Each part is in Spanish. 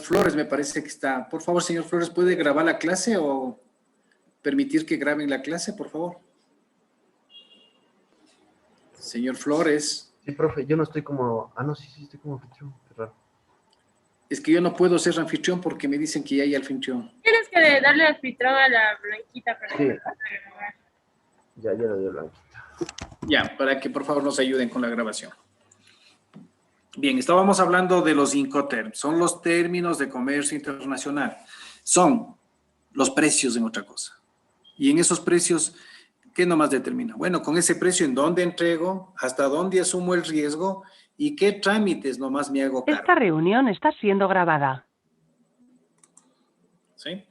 Flores me parece que está. Por favor, señor Flores, ¿puede grabar la clase o permitir que graben la clase, por favor? Señor Flores. Sí, profe, yo no estoy como... Ah, no, sí, estoy como anfitrión. Qué raro. Es que yo no puedo ser anfitrión porque me dicen que ya hay anfitrión. Tienes que darle anfitrión a la blanquita para Sí. que pueda grabar. Ya lo dio blanquita. Ya, para que por favor nos ayuden con la grabación. Bien, estábamos hablando de los Incoterms. Son los términos de comercio internacional. Son los precios en otra cosa. Y en esos precios, ¿qué nomás determina? Bueno, con ese precio, ¿en dónde entrego? ¿Hasta dónde asumo el riesgo? ¿Y qué trámites nomás me hago cargo? Esta reunión está siendo grabada. ¿Sí?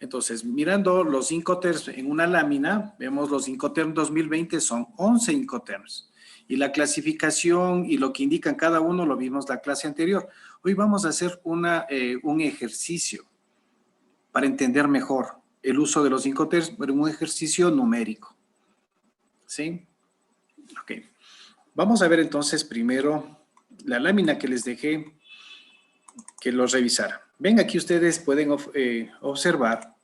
Entonces, mirando los Incoterms en una lámina, vemos los Incoterms 2020 son 11 Incoterms. Y la clasificación y lo que indican cada uno lo vimos la clase anterior. Hoy vamos a hacer un ejercicio para entender mejor el uso de los Incoterms, pero un ejercicio numérico. ¿Sí? Ok. Vamos a ver entonces primero la lámina que les dejé que los revisara. Ven, aquí ustedes pueden observar,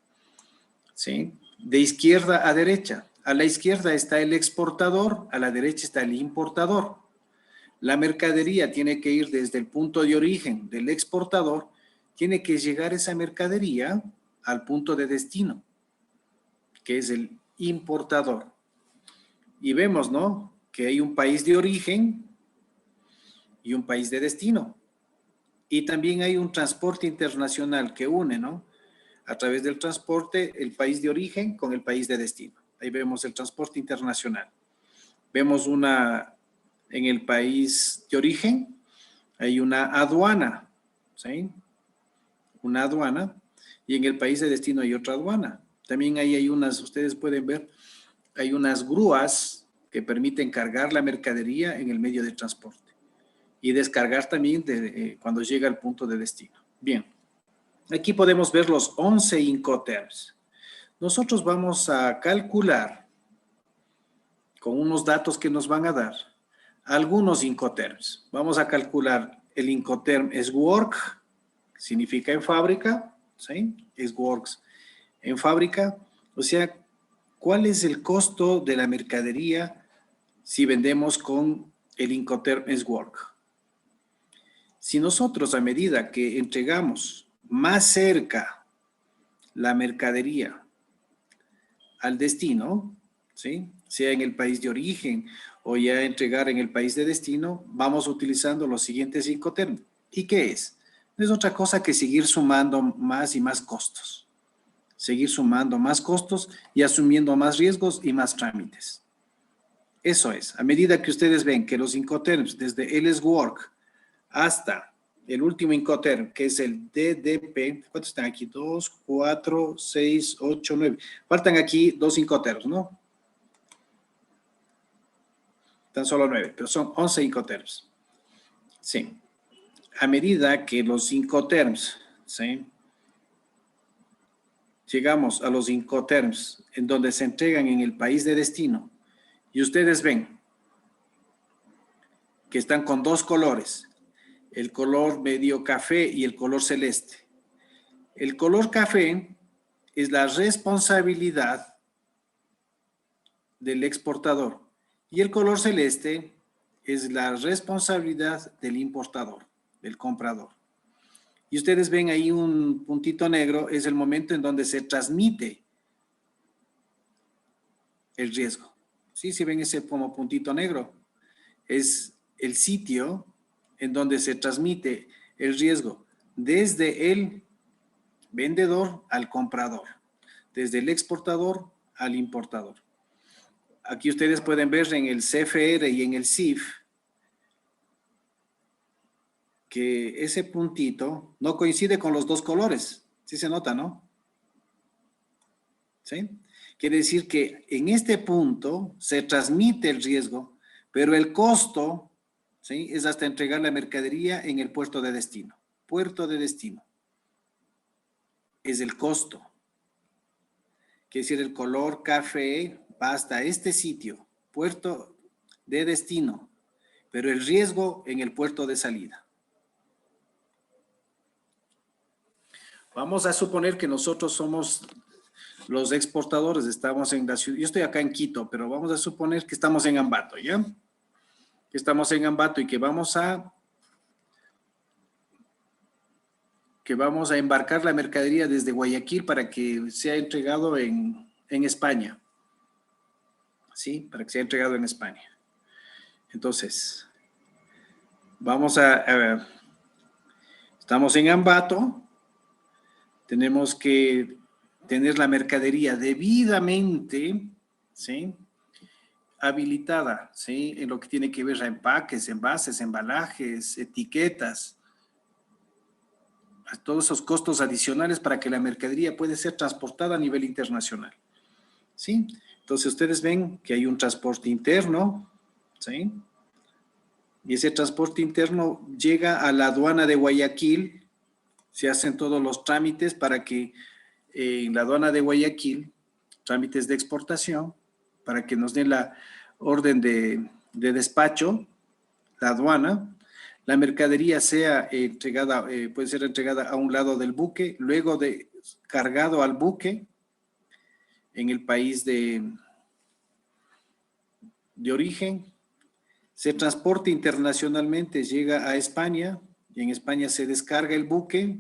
¿sí? De izquierda a derecha. A la izquierda está el exportador, a la derecha está el importador. La mercadería tiene que ir desde el punto de origen del exportador, tiene que llegar esa mercadería al punto de destino, que es el importador. Y vemos, ¿no?, que hay un país de origen y un país de destino. Y también hay un transporte internacional que une, ¿no?, a través del transporte, el país de origen con el país de destino. Ahí vemos el transporte internacional. Vemos en el país de origen, hay una aduana, ¿sí? Una aduana. Y en el país de destino hay otra aduana. También ahí hay ustedes pueden ver, hay unas grúas que permiten cargar la mercadería en el medio de transporte. Y descargar también cuando llega al punto de destino. Bien. Aquí podemos ver los 11 Incoterms. Nosotros vamos a calcular, con unos datos que nos van a dar, algunos Incoterms. Vamos a calcular el Incoterm es work, significa en fábrica, ¿sí? Es works en fábrica. O sea, ¿cuál es el costo de la mercadería si vendemos con el Incoterm es work? Si nosotros, a medida que entregamos más cerca la mercadería al destino, ¿sí?, sea en el país de origen o ya entregar en el país de destino, vamos utilizando los siguientes Incoterms. ¿Y qué es? No es otra cosa que seguir sumando más y más costos. Seguir sumando más costos y asumiendo más riesgos y más trámites. Eso es. A medida que ustedes ven que los Incoterms, desde el work hasta el último Incoterm, que es el DDP, ¿cuántos están aquí? 2, 4, 6, 8, 9. Faltan aquí 2 Incoterms, ¿no? Tan solo 9, pero son 11 Incoterms. Sí. A medida que los Incoterms, ¿sí?, llegamos a los Incoterms en donde se entregan en el país de destino, y ustedes ven que están con dos colores, el color medio café y el color celeste. El color café es la responsabilidad del exportador y el color celeste es la responsabilidad del importador, del comprador. Y ustedes ven ahí un puntito negro, es el momento en donde se transmite el riesgo. ¿Sí? Si ven ese como puntito negro, es el sitio en donde se transmite el riesgo desde el vendedor al comprador, desde el exportador al importador. Aquí ustedes pueden ver en el CFR y en el CIF que ese puntito no coincide con los dos colores. ¿Sí se nota, no? ¿Sí? Quiere decir que en este punto se transmite el riesgo, pero el costo, ¿sí?, es hasta entregar la mercadería en el puerto de destino. Puerto de destino es el costo. Quiere decir, el color café va hasta este sitio, puerto de destino, pero el riesgo en el puerto de salida. Vamos a suponer que nosotros somos los exportadores, estamos en la ciudad, yo estoy acá en Quito, pero vamos a suponer que estamos en Ambato, ¿ya? Que estamos en Ambato y que vamos a embarcar la mercadería desde Guayaquil para que sea entregado en España. ¿Sí? Para que sea entregado en España. Entonces, vamos a estamos en Ambato, tenemos que tener la mercadería debidamente, ¿sí?, habilitada, ¿sí?, en lo que tiene que ver a empaques, envases, embalajes, etiquetas, a todos esos costos adicionales para que la mercadería pueda ser transportada a nivel internacional, ¿sí? Entonces ustedes ven que hay un transporte interno, ¿sí? Y ese transporte interno llega a la aduana de Guayaquil, se hacen todos los trámites para que en la aduana de Guayaquil, trámites de exportación, para que nos den la orden de despacho, la aduana, la mercadería sea entregada, puede ser entregada a un lado del buque, luego de cargado al buque en el país de origen, se transporta internacionalmente, llega a España, y en España se descarga el buque,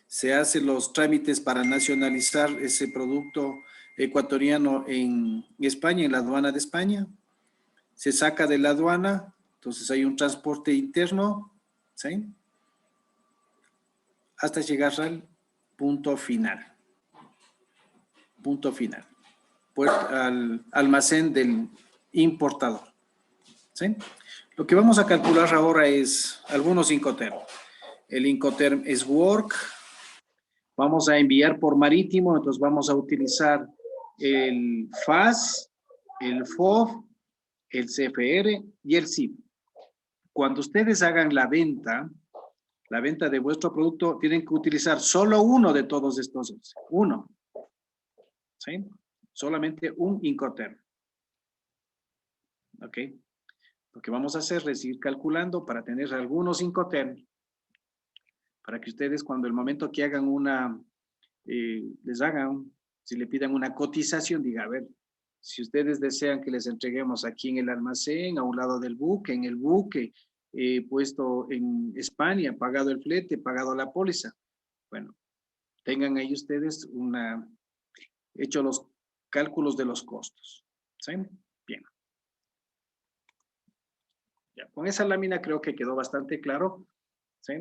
se hacen los trámites para nacionalizar ese producto ecuatoriano en España, en la aduana de España, se saca de la aduana, entonces hay un transporte interno, ¿sí?, hasta llegar al punto final, al almacén del importador, ¿sí? Lo que vamos a calcular ahora es algunos Incoterm. El Incoterm es work, vamos a enviar por marítimo, entonces vamos a utilizar el FAS, el FOB, el CFR y el CIP. Cuando ustedes hagan la venta de vuestro producto, tienen que utilizar solo uno de todos estos, uno, ¿sí? Solamente un Incoterm. ¿Ok? Lo que vamos a hacer es ir calculando para tener algunos Incoterm, para que ustedes cuando el momento que hagan les hagan, si le pidan una cotización, diga, a ver, si ustedes desean que les entreguemos aquí en el almacén, a un lado del buque, en el buque, puesto en España, pagado el flete, pagado la póliza. Bueno, tengan ahí ustedes hecho los cálculos de los costos. ¿Sí? Bien. Ya, con esa lámina creo que quedó bastante claro, ¿sí?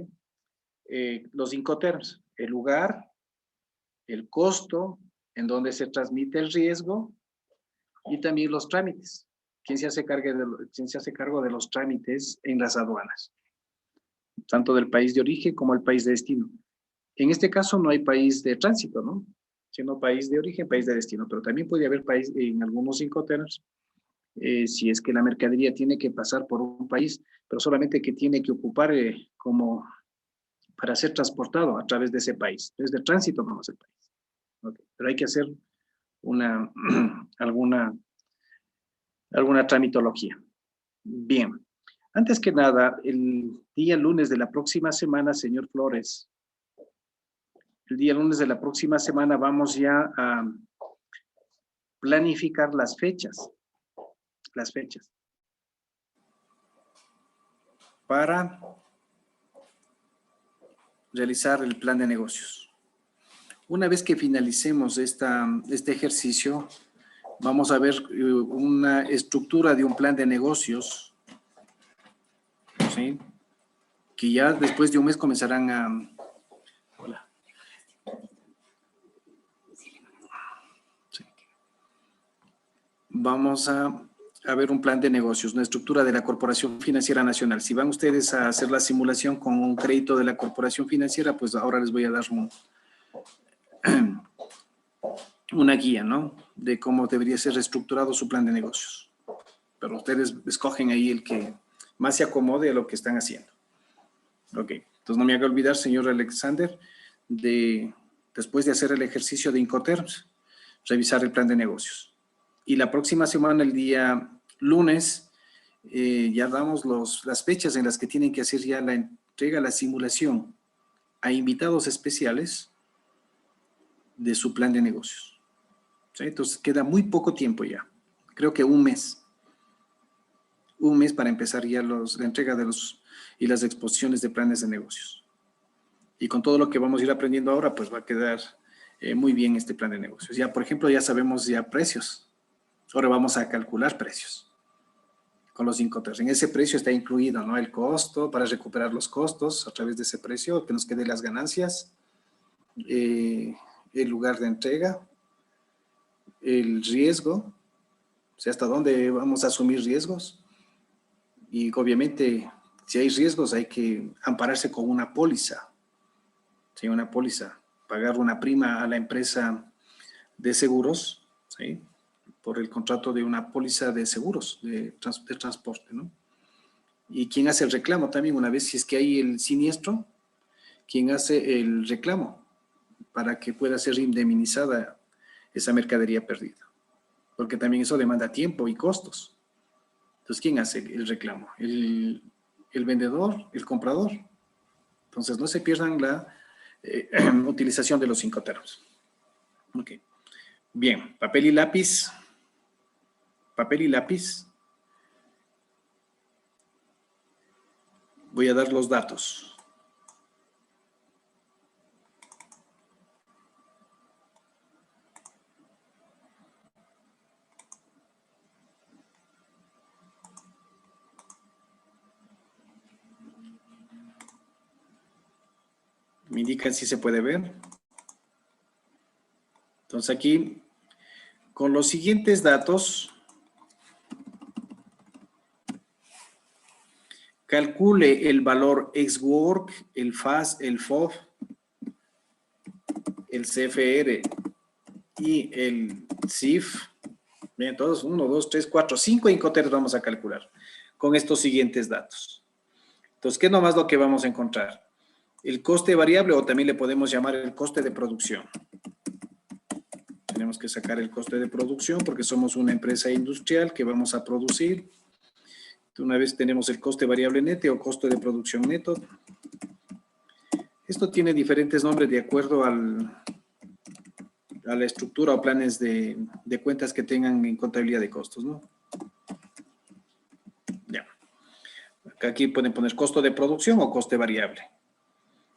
Los Incoterms, el lugar, el costo, en donde se transmite el riesgo y también los trámites. ¿Quién se hace cargo de los trámites en las aduanas? Tanto del país de origen como el país de destino. En este caso no hay país de tránsito, ¿no? Sino país de origen, país de destino. Pero también puede haber país en algunos Incoterms, si es que la mercadería tiene que pasar por un país, pero solamente que tiene que ocupar como para ser transportado a través de ese país. Entonces, de tránsito no es el país. Okay. Pero hay que hacer alguna tramitología. Bien. Antes que nada, el día lunes de la próxima semana, señor Flores, el día lunes de la próxima semana vamos ya a planificar las fechas. Para realizar el plan de negocios. Una vez que finalicemos este ejercicio, vamos a ver una estructura de un plan de negocios, ¿sí?, que ya después de un mes comenzarán a... Hola. Sí. Vamos a ver un plan de negocios, una estructura de la Corporación Financiera Nacional. Si van ustedes a hacer la simulación con un crédito de la Corporación Financiera, pues ahora les voy a dar una guía, ¿no?, de cómo debería ser estructurado su plan de negocios. Pero ustedes escogen ahí el que más se acomode a lo que están haciendo. Ok, entonces no me haga olvidar, señor Alexander, después de hacer el ejercicio de Incoterms, revisar el plan de negocios. Y la próxima semana, el día lunes, ya damos las fechas en las que tienen que hacer ya la entrega, la simulación a invitados especiales, de su plan de negocios. ¿Sí? Entonces queda muy poco tiempo ya. Creo que un mes. Un mes para empezar ya la entrega de y las exposiciones de planes de negocios. Y con todo lo que vamos a ir aprendiendo ahora, pues va a quedar muy bien este plan de negocios. Ya, por ejemplo, ya sabemos ya precios. Ahora vamos a calcular precios con los Incoterms. En ese precio está incluido, ¿no? El costo para recuperar los costos a través de ese precio, que nos quede las ganancias, el lugar de entrega, el riesgo, o sea, hasta dónde vamos a asumir riesgos. Y obviamente, si hay riesgos, hay que ampararse con una póliza. ¿Sí? Una póliza. Pagar una prima a la empresa de seguros, ¿sí? Por el contrato de una póliza de seguros, de transporte, ¿no? Y quien hace el reclamo también, una vez si es que hay el siniestro, quien hace el reclamo para que pueda ser indemnizada esa mercadería perdida. Porque también eso demanda tiempo y costos. Entonces, ¿quién hace el reclamo? ¿El vendedor? ¿El comprador? Entonces, no se pierdan la utilización de los Incoterms. Ok. Bien, papel y lápiz. Papel y lápiz. Voy a dar los datos. Me indican si se puede ver. Entonces aquí, con los siguientes datos, calcule el valor ex-work, el FAS, el FOF, el CFR y el CIF. Bien, todos, 1, 2, 3, 4, 5 Incoterms vamos a calcular con estos siguientes datos. Entonces, ¿qué es nomás lo que vamos a encontrar? El coste variable, o también le podemos llamar el coste de producción. Tenemos que sacar el coste de producción porque somos una empresa industrial que vamos a producir. Una vez tenemos el coste variable neto o coste de producción neto. Esto tiene diferentes nombres de acuerdo a la estructura o planes de cuentas que tengan en contabilidad de costos, ¿no? Ya. Aquí pueden poner costo de producción o coste variable.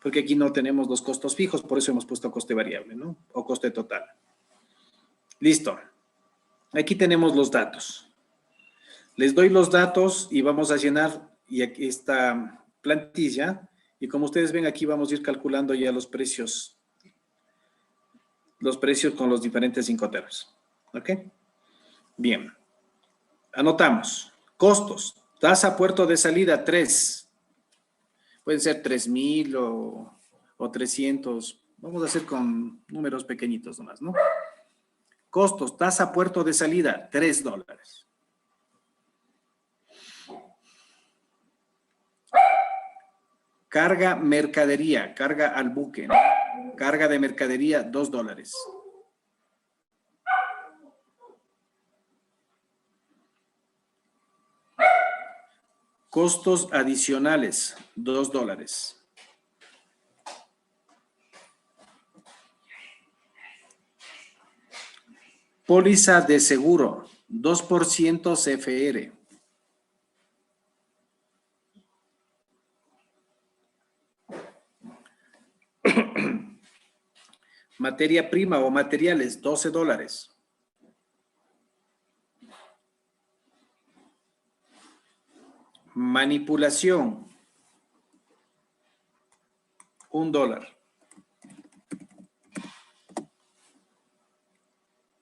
Porque aquí no tenemos los costos fijos, por eso hemos puesto coste variable, ¿no? O coste total. Listo. Aquí tenemos los datos. Les doy los datos y vamos a llenar y aquí esta plantilla. Y como ustedes ven, aquí vamos a ir calculando ya los precios. Los precios con los diferentes Incoterms. ¿Ok? Bien. Anotamos. Costos. Tasa puerto de salida 3. Pueden ser 3,000 o 300. Vamos a hacer con números pequeñitos nomás, ¿no? Costos, tasa puerto de salida, $3. Carga mercadería, carga al buque, ¿no? Carga de mercadería, $2. Costos adicionales, $2. Póliza de seguro, 2% CFR. Materia prima o materiales, $12. Manipulación, $1.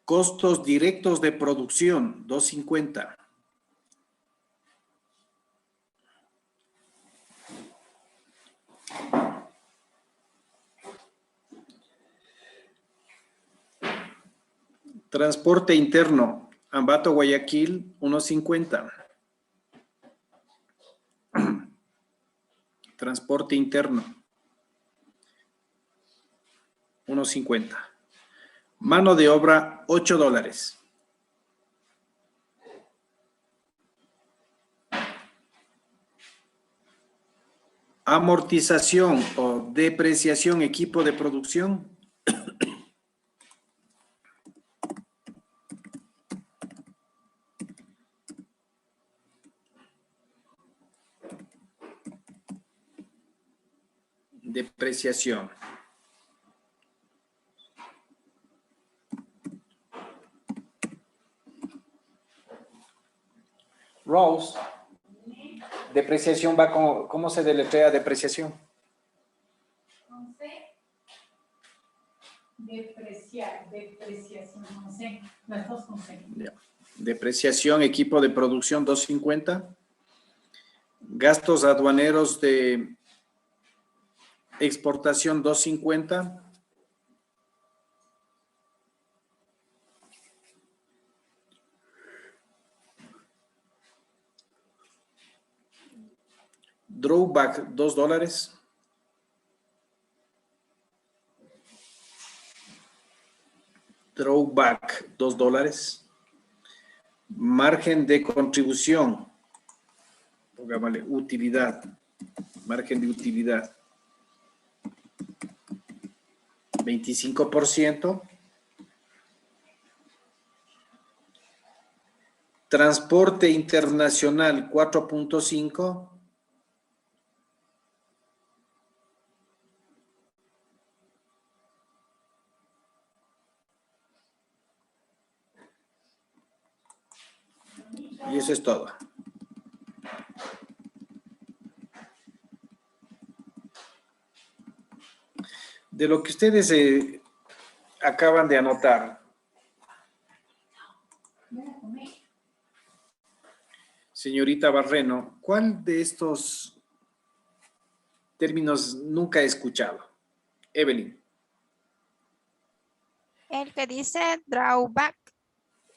Costos directos de producción, $2.50. Transporte interno, Ambato, Guayaquil, $1.50. Transporte interno, $1.50. Mano de obra, $8. Amortización o depreciación equipo de producción, Depreciación. Rose, depreciación va con, ¿cómo se deletrea depreciación? Con C. Depreciación con C. Las dos con C. Ya. Depreciación, equipo de producción 250. Gastos aduaneros de exportación 250. Drawback $2. Drawback $2. Margen de contribución. Pongámosle utilidad. Margen de utilidad. 25%. Transporte internacional 4.5. Y eso es todo. De lo que ustedes acaban de anotar, señorita Barreno, ¿cuál de estos términos nunca he escuchado? Evelyn. El que dice drawback.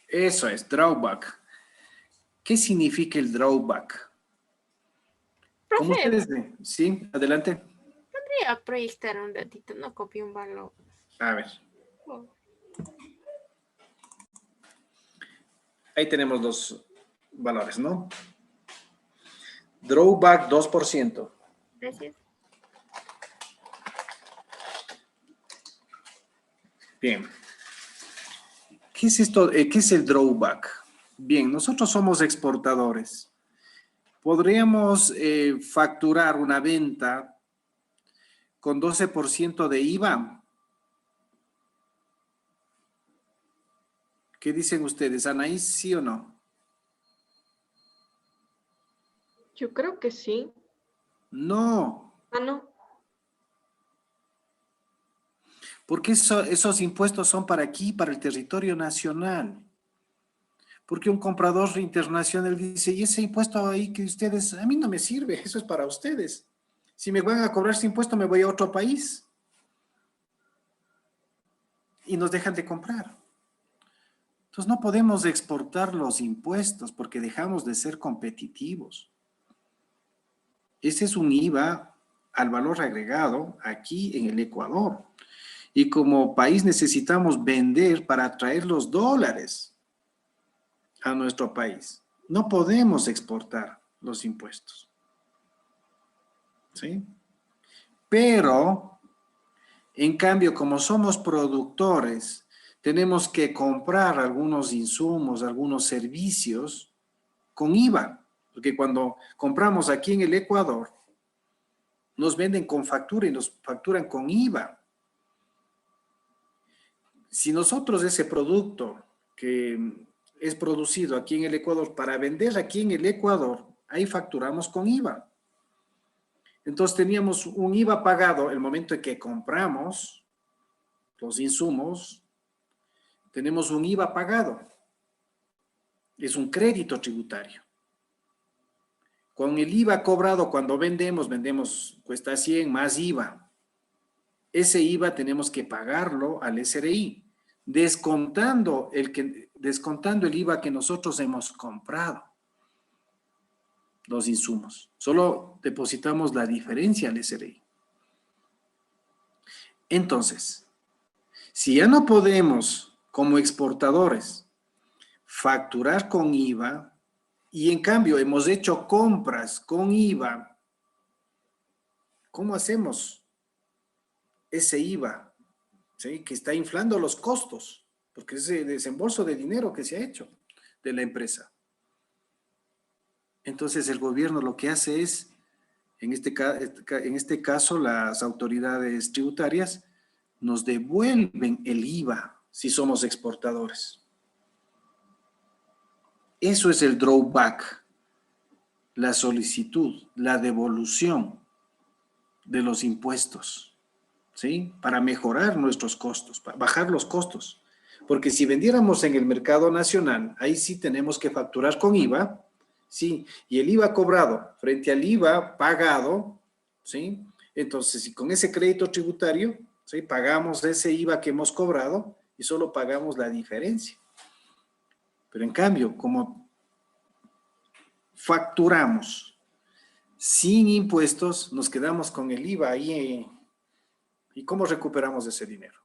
Eso es, drawback. ¿Qué significa el drawback? Como Profe, ustedes ven. Sí, adelante. podría proyectar un ratito, no copié un valor. A ver, Oh, ahí tenemos los valores, ¿no? Drawback 2%. gracias. Bien. ¿Qué es esto? ¿Qué es el drawback? Bien, nosotros somos exportadores. Podríamos facturar una venta con 12% de IVA. ¿Qué dicen ustedes, Anaís, sí o no? Yo creo que sí. No, Ah, no. porque esos impuestos son para aquí, para el territorio nacional. Porque un comprador internacional dice, y ese impuesto ahí que ustedes, a mí no me sirve, eso es para ustedes. Si me van a cobrar ese impuesto, me voy a otro país. Y nos dejan de comprar. Entonces no podemos exportar los impuestos porque dejamos de ser competitivos. Ese es un IVA al valor agregado aquí en el Ecuador. Y como país necesitamos vender para traer los dólares a nuestro país. No podemos exportar los impuestos. ¿Sí? Pero, en cambio, como somos productores, tenemos que comprar algunos insumos, algunos servicios con IVA. Porque cuando compramos aquí en el Ecuador, nos venden con factura y nos facturan con IVA. Si nosotros ese producto que es producido aquí en el Ecuador para vender aquí en el Ecuador, ahí facturamos con IVA. Entonces teníamos un IVA pagado el momento en que compramos los insumos, tenemos un IVA pagado. Es un crédito tributario. Con el IVA cobrado cuando vendemos, cuesta 100 más IVA. Ese IVA tenemos que pagarlo al SRI, descontando el IVA que nosotros hemos comprado, los insumos. Solo depositamos la diferencia al SRI. Entonces, si ya no podemos, como exportadores, facturar con IVA, y en cambio hemos hecho compras con IVA, ¿cómo hacemos ese IVA? ¿Sí? Que está inflando los costos, porque es el desembolso de dinero que se ha hecho de la empresa. Entonces el gobierno lo que hace es En este caso, las autoridades tributarias nos devuelven el IVA si somos exportadores. Eso es el drawback, la solicitud, la devolución de los impuestos, ¿sí? Para mejorar nuestros costos, para bajar los costos. Porque si vendiéramos en el mercado nacional, ahí sí tenemos que facturar con IVA, ¿sí? Y el IVA cobrado frente al IVA pagado, ¿sí? Entonces, si con ese crédito tributario, ¿sí? Pagamos ese IVA que hemos cobrado y solo pagamos la diferencia. Pero en cambio, como facturamos sin impuestos, nos quedamos con el IVA ahí. ¿Y cómo recuperamos ese dinero?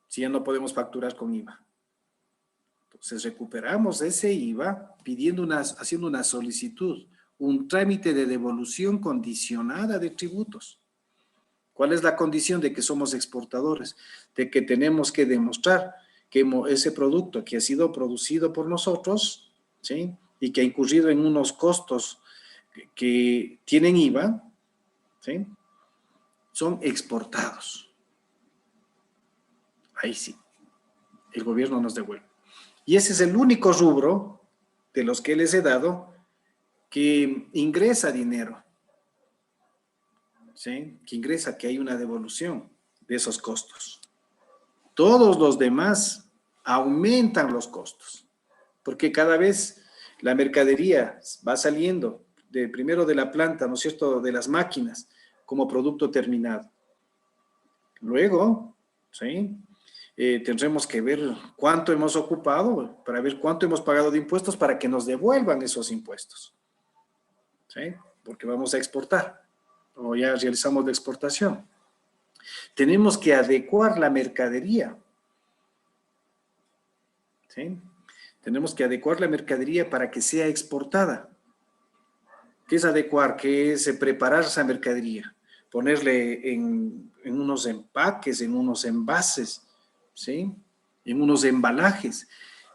Si ya no podemos facturar con IVA. Entonces recuperamos ese IVA haciendo una solicitud, un trámite de devolución condicionada de tributos. ¿Cuál es la condición de que somos exportadores? De que tenemos que demostrar que ese producto que ha sido producido por nosotros, ¿sí? Y que ha incurrido en unos costos que tienen IVA, ¿sí? Son exportados. Ahí sí, el gobierno nos devuelve. Y ese es el único rubro de los que les he dado que ingresa dinero, ¿sí? Que ingresa, que hay una devolución de esos costos. Todos los demás aumentan los costos, porque cada vez la mercadería va saliendo primero de la planta, ¿no es cierto?, de las máquinas, como producto terminado. Luego, ¿sí?, tendremos que ver cuánto hemos ocupado, para ver cuánto hemos pagado de impuestos para que nos devuelvan esos impuestos, ¿sí?, porque vamos a exportar, o ya realizamos la exportación. Tenemos que adecuar la mercadería, ¿sí? Tenemos que adecuar la mercadería para que sea exportada. ¿Qué es adecuar? ¿Qué es preparar esa mercadería? Ponerle en unos empaques, en unos envases, ¿sí?, en unos embalajes,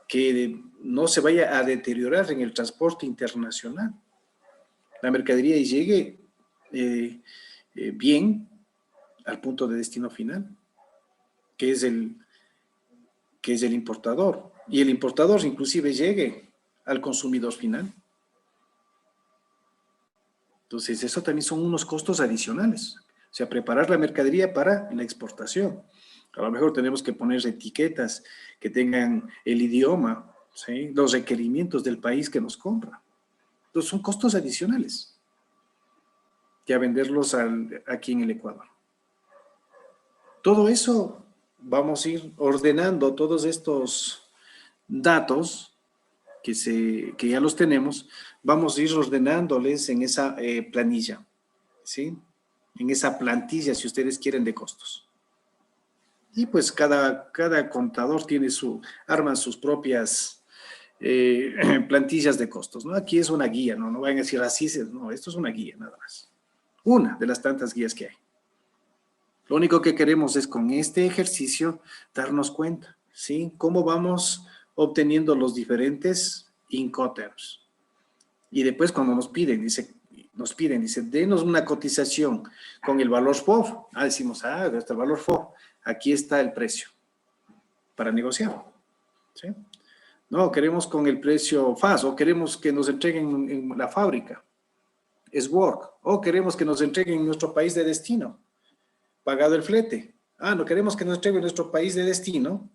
que no se vaya a deteriorar en el transporte internacional. La mercadería llegue bien al punto de destino final, que es el importador. Y el importador inclusive llegue al consumidor final. Entonces, eso también son unos costos adicionales. O sea, preparar la mercadería para la exportación. A lo mejor tenemos que poner etiquetas que tengan el idioma, ¿sí?, los requerimientos del país que nos compra. Entonces, son costos adicionales que a venderlos aquí en el Ecuador. Todo eso vamos a ir ordenando, todos estos datos que ya los tenemos, vamos a ir ordenándoles en esa planilla, ¿sí?, en esa plantilla, si ustedes quieren, de costos. Y pues cada contador arma sus propias plantillas de costos, ¿no? Aquí es una guía, no vayan a decir así, no, esto es una guía nada más. Una de las tantas guías que hay. Lo único que queremos es con este ejercicio darnos cuenta, ¿sí?, cómo vamos obteniendo los diferentes Incoterms. Y después cuando nos piden, dice, denos una cotización con el valor FOB. Decimos, está el valor FOB. Aquí está el precio para negociar, ¿sí? No, queremos con el precio FAS, o queremos que nos entreguen en la fábrica, es work, o queremos que nos entreguen en nuestro país de destino, pagado el flete. No queremos que nos entreguen en nuestro país de destino,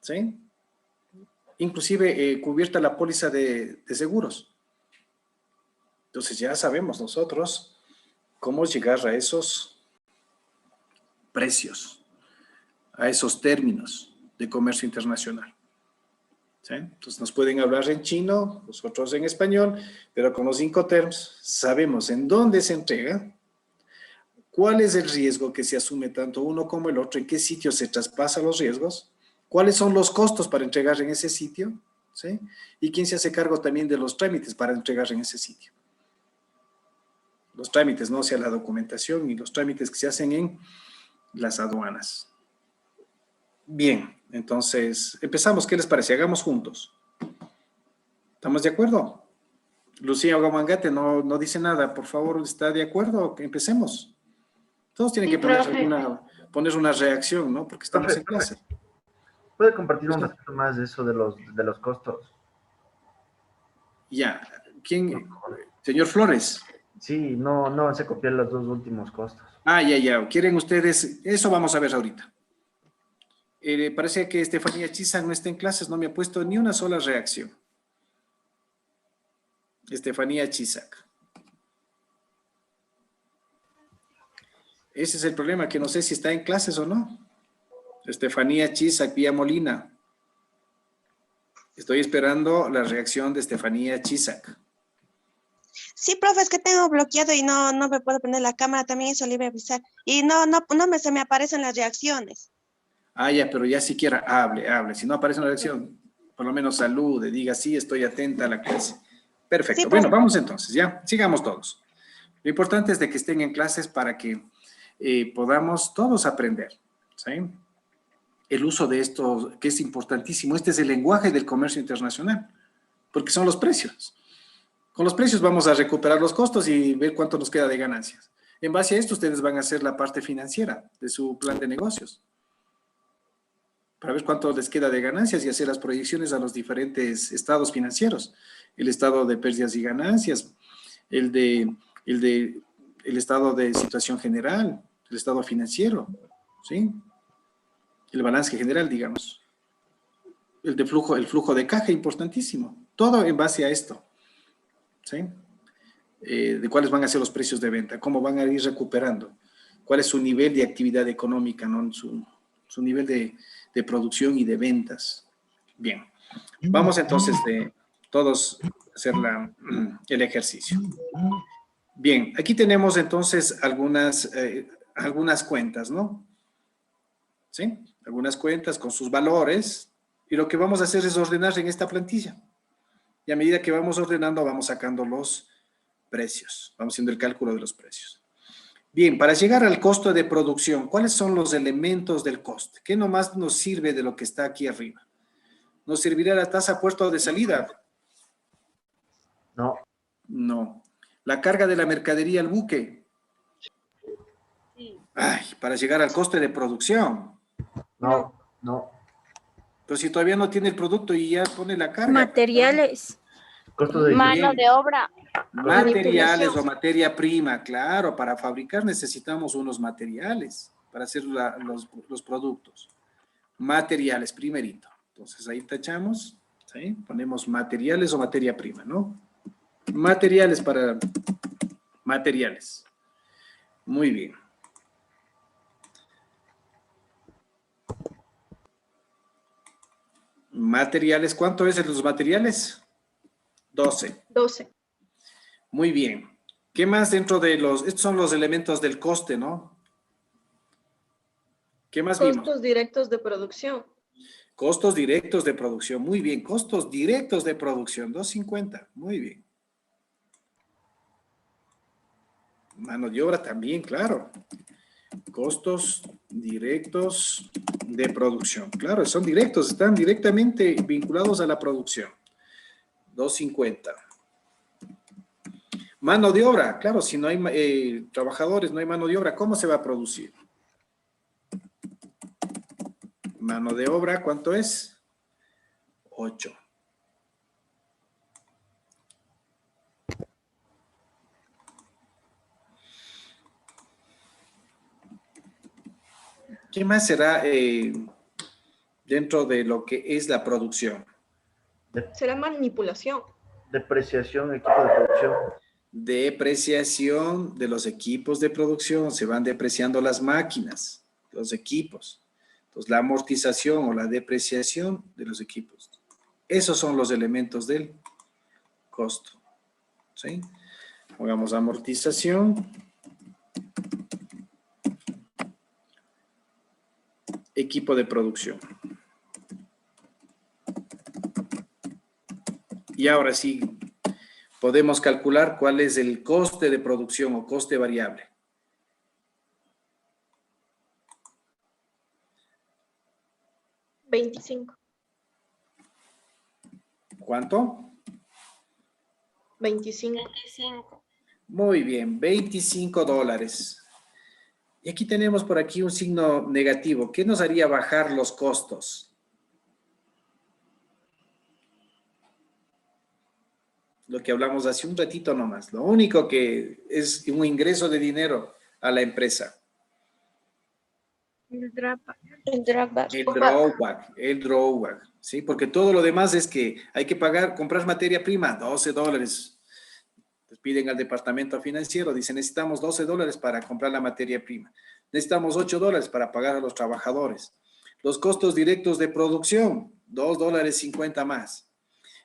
¿sí?, inclusive cubierta la póliza de seguros. Entonces ya sabemos nosotros cómo llegar a esos precios, a esos términos de comercio internacional, ¿sí? Entonces nos pueden hablar en chino, nosotros en español, pero con los Incoterms sabemos en dónde se entrega, cuál es el riesgo que se asume tanto uno como el otro, en qué sitio se traspasan los riesgos, cuáles son los costos para entregar en ese sitio, ¿sí?, y quién se hace cargo también de los trámites para entregar en ese sitio. Los trámites, no, o sea, la documentación y los trámites que se hacen en las aduanas. Bien, entonces, empezamos. ¿Qué les parece? Hagamos juntos. ¿Estamos de acuerdo? Lucía Gamangate no dice nada. Por favor, ¿está de acuerdo? Que empecemos. Todos tienen Sí, que poner profe. poner una reacción, ¿no? Porque estamos Profe, en clase. ¿puede compartir un ratito más de eso de los costos? Ya. Por ¿Quién? favor. Señor Flores. Sí, no se copiar los dos últimos costos. Ah, ya. ¿Quieren ustedes? Eso vamos a ver ahorita. Parece que Estefanía Chiza no está en clases, no me ha puesto ni una sola reacción. Estefanía Chizac. Ese es el problema, que no sé si está en clases o no. Estefanía Chizac, vía Molina. Estoy esperando la reacción de Estefanía Chizac. Sí, profe, es que tengo bloqueado y no me puedo poner la cámara, también eso le iba a avisar. Y se me aparecen las reacciones. Ah, ya, pero ya siquiera hable. Si no aparece una reacción, por lo menos salude, diga, sí, estoy atenta a la clase. Perfecto. Sí, Bueno, profe. vamos entonces, ya. Sigamos todos. Lo importante es de que estén en clases para que podamos todos aprender, ¿sí? El uso de esto, que es importantísimo. Este es el lenguaje del comercio internacional, porque son los precios. Con los precios vamos a recuperar los costos y ver cuánto nos queda de ganancias. En base a esto, ustedes van a hacer la parte financiera de su plan de negocios, para ver cuánto les queda de ganancias y hacer las proyecciones a los diferentes estados financieros. El estado de pérdidas y ganancias, el estado de situación general, el estado financiero, ¿sí? El balance general, digamos. El flujo de caja, importantísimo. Todo en base a esto, ¿sí? De cuáles van a ser los precios de venta, cómo van a ir recuperando, cuál es su nivel de actividad económica, ¿no? Su nivel de producción y de ventas. Bien, vamos entonces de todos a hacer el ejercicio. Bien, aquí tenemos entonces algunas cuentas, ¿no? ¿Sí? Algunas cuentas con sus valores, y lo que vamos a hacer es ordenar en esta plantilla. Y a medida que vamos ordenando, vamos sacando los precios, vamos haciendo el cálculo de los precios. Bien, para llegar al costo de producción, ¿cuáles son los elementos del coste? ¿Qué nomás nos sirve de lo que está aquí arriba? ¿Nos servirá la tasa puerto de salida? No, No. ¿La carga de la mercadería al buque? Ay, para llegar al coste de producción. no. Pero si todavía no tiene el producto y ya pone la carga. Materiales. Costo de Muy Mano bien. de obra. Materiales Manipulación. o materia prima, claro, para fabricar necesitamos unos materiales para hacer los productos. Materiales, primerito. Entonces ahí tachamos, ¿sí? Ponemos materiales o materia prima, ¿no? Materiales para materiales. Muy bien. Materiales, ¿cuánto es de los materiales? 12. 12. Muy bien. ¿Qué más dentro de estos son los elementos del coste, ¿no? ¿Qué más vimos? Costos directos de producción. Costos directos de producción. Muy bien. Costos directos de producción. 250. Muy bien. Mano de obra también, claro. Costos directos de producción. Claro, son directos, están directamente vinculados a la producción. 250. Mano de obra, claro, si no hay trabajadores, no hay mano de obra, ¿cómo se va a producir? Mano de obra, ¿cuánto es? 8. ¿Qué más será dentro de lo que es la producción? Será manipulación. Depreciación, equipo de producción. Depreciación de los equipos de producción, se van depreciando las máquinas, los equipos. Entonces, la amortización o la depreciación de los equipos. Esos son los elementos del costo. ¿Sí? Pongamos amortización. Equipo de producción. Y ahora sí, podemos calcular cuál es el coste de producción o coste variable. $25. ¿Cuánto? 25. 25. Muy bien, $25. Y aquí tenemos por aquí un signo negativo. ¿Qué nos haría bajar los costos? Lo que hablamos hace un ratito nomás. Lo único que es un ingreso de dinero a la empresa. El drawback. El drawback. El drawback, ¿sí? Porque todo lo demás es que hay que pagar, comprar materia prima, $12. Les piden al departamento financiero, dicen, necesitamos $12 para comprar la materia prima. Necesitamos $8 para pagar a los trabajadores. Los costos directos de producción, $2.50 más.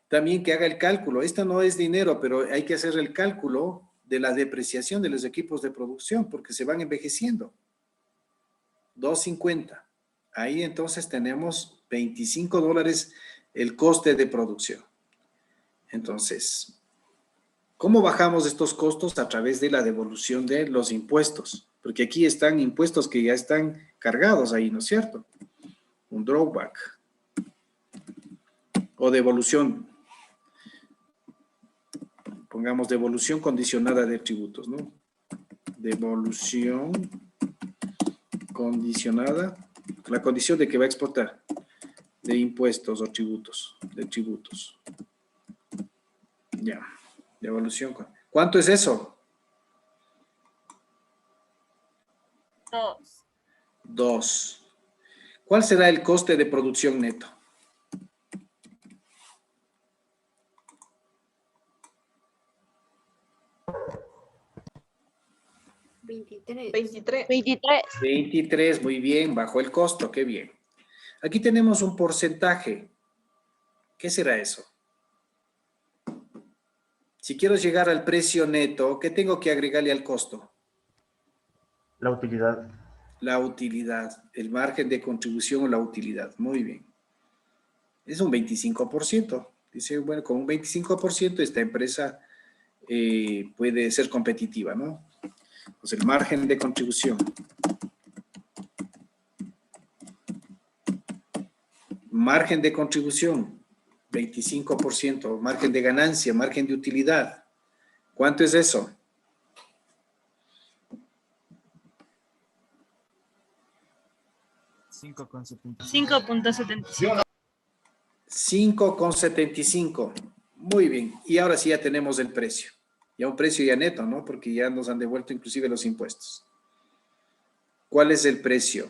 También que haga el cálculo. Esto no es dinero, pero hay que hacer el cálculo de la depreciación de los equipos de producción porque se van envejeciendo. $2.50. Ahí entonces tenemos $25 el coste de producción. Entonces, ¿cómo bajamos estos costos? A través de la devolución de los impuestos. Porque aquí están impuestos que ya están cargados ahí, ¿no es cierto? Un drawback. O devolución. Pongamos devolución condicionada de tributos, ¿no? Devolución condicionada. La condición de que va a exportar. De impuestos o tributos. De tributos. Ya. Devolución. ¿Cuánto es eso? 2. 2. ¿Cuál será el coste de producción neto? $23. 23. 23, muy bien, bajo el costo, qué bien. Aquí tenemos un porcentaje. ¿Qué será eso? Si quiero llegar al precio neto, ¿qué tengo que agregarle al costo? La utilidad. La utilidad, el margen de contribución o la utilidad. Muy bien. Es un 25%. Dice, bueno, con un 25% esta empresa puede ser competitiva, ¿no? Pues el margen de contribución. Margen de contribución, 25%. Margen de ganancia, margen de utilidad. ¿Cuánto es eso? $5.75. 5,75. Muy bien. Y ahora sí ya tenemos el precio. Ya un precio ya neto, ¿no? Porque ya nos han devuelto inclusive los impuestos. ¿Cuál es el precio?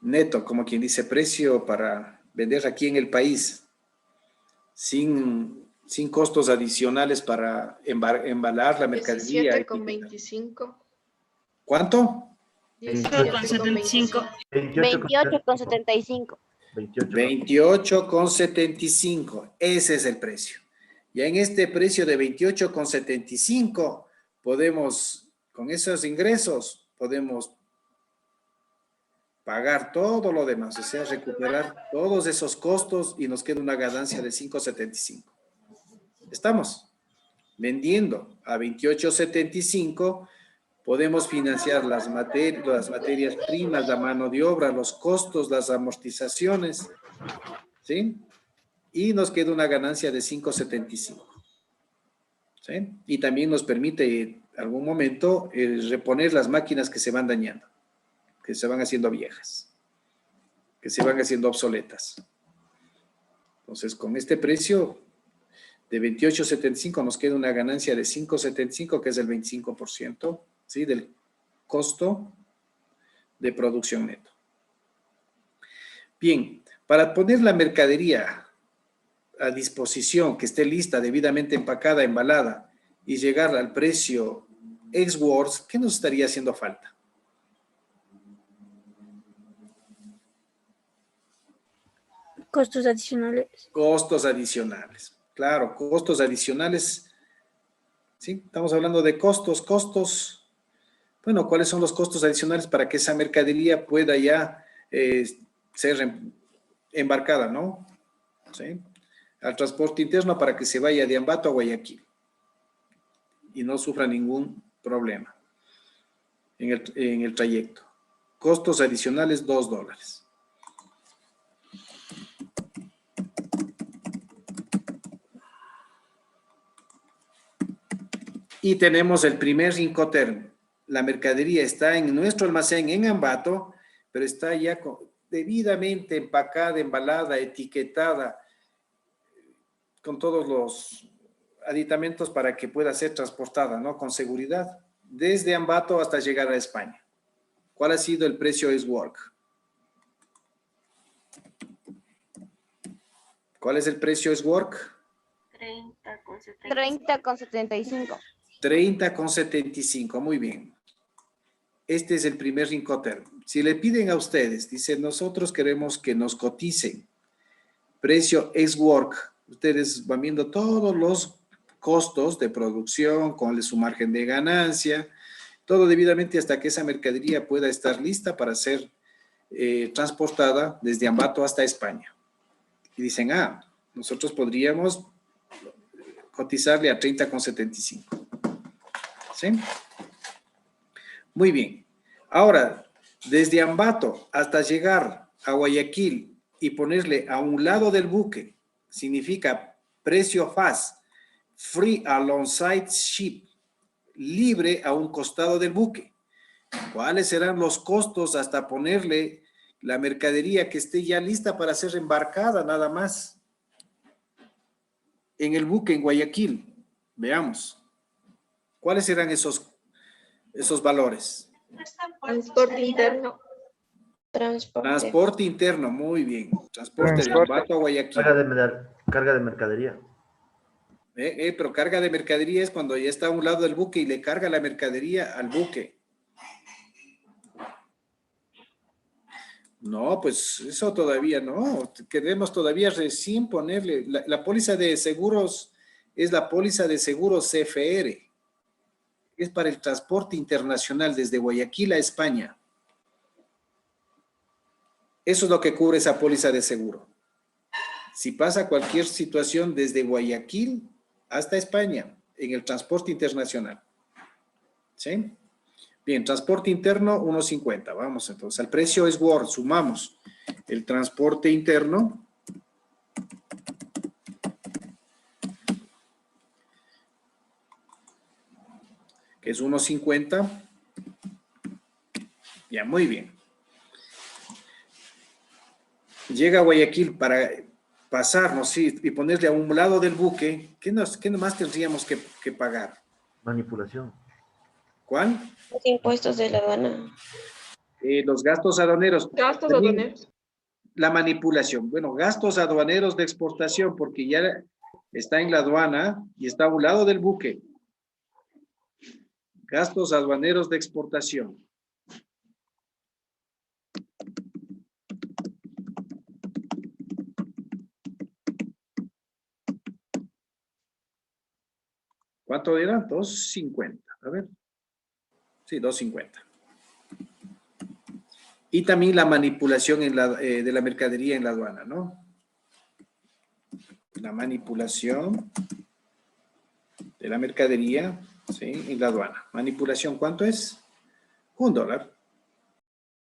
Neto, como quien dice, precio para vender aquí en el país. Sin costos adicionales para embalar la mercadería. 17,25. ¿Cuánto? 17,25. 28,75. 28,75. Ese es el precio. Ya en este precio de 28,75 podemos, con esos ingresos, podemos pagar todo lo demás, o sea, recuperar todos esos costos y nos queda una ganancia de 5,75. ¿Estamos? Vendiendo a 28,75 podemos financiar las materias primas, la mano de obra, los costos, las amortizaciones, ¿sí? Y nos queda una ganancia de 5,75. ¿Sí? Y también nos permite en algún momento reponer las máquinas que se van dañando, que se van haciendo viejas, que se van haciendo obsoletas. Entonces, con este precio de 28,75 nos queda una ganancia de 5,75, que es el 25%, ¿sí? Del costo de producción neto. Bien, para poner la mercadería a disposición, que esté lista, debidamente empacada, embalada, y llegar al precio ex-works, ¿qué nos estaría haciendo falta? Costos adicionales. Costos adicionales. Claro, costos adicionales. ¿Sí? Estamos hablando de costos. Bueno, ¿cuáles son los costos adicionales para que esa mercadería pueda ya ser embarcada, ¿no? ¿Sí? Al transporte interno para que se vaya de Ambato a Guayaquil y no sufra ningún problema en el trayecto. Costos adicionales, $2. Y tenemos el primer Incoterm. La mercadería está en nuestro almacén en Ambato, pero está ya debidamente empacada, embalada, etiquetada, con todos los aditamentos para que pueda ser transportada, ¿no? Con seguridad, desde Ambato hasta llegar a España. ¿Cuál ha sido el precio Ex-Work? ¿Cuál es el precio Ex-Work? 30,75. 30,75, muy bien. Este es el primer Incoterm. Si le piden a ustedes, dicen, nosotros queremos que nos coticen precio Ex-Work, ustedes van viendo todos los costos de producción con su margen de ganancia, todo debidamente hasta que esa mercadería pueda estar lista para ser transportada desde Ambato hasta España. Y dicen, nosotros podríamos cotizarle a 30,75. ¿Sí? Muy bien. Ahora, desde Ambato hasta llegar a Guayaquil y ponerle a un lado del buque, significa precio FAS, free alongside ship, libre a un costado del buque. ¿Cuáles serán los costos hasta ponerle la mercadería que esté ya lista para ser embarcada nada más en el buque en Guayaquil? Veamos. ¿Cuáles serán esos valores? Transporte interno. Transporte interno, muy bien. Transporte de Ambato a Guayaquil. Carga de mercadería. Pero carga de mercadería es cuando ya está a un lado del buque y le carga la mercadería al buque. No, pues eso todavía no. Queremos todavía recién ponerle. La póliza de seguros es la póliza de seguros CFR. Es para el transporte internacional desde Guayaquil a España. Eso es lo que cubre esa póliza de seguro. Si pasa cualquier situación desde Guayaquil hasta España en el transporte internacional. ¿Sí? Bien, transporte interno 1.50. Vamos entonces, al precio Ex-Work, sumamos el transporte interno. Que es 1.50. Ya, muy bien. Llega a Guayaquil para pasarnos, sí, y ponerle a un lado del buque. ¿Qué más tendríamos que pagar? Manipulación. ¿Cuál? Los impuestos de la aduana. Los gastos aduaneros. Gastos También aduaneros. la manipulación. Bueno, gastos aduaneros de exportación, porque ya está en la aduana y está a un lado del buque. Gastos aduaneros de exportación. ¿Cuánto era? 2.50. A ver. Sí, 2.50. Y también la manipulación de la mercadería en la aduana, ¿no? La manipulación de la mercadería, ¿sí? En la aduana. Manipulación, ¿cuánto es? $1.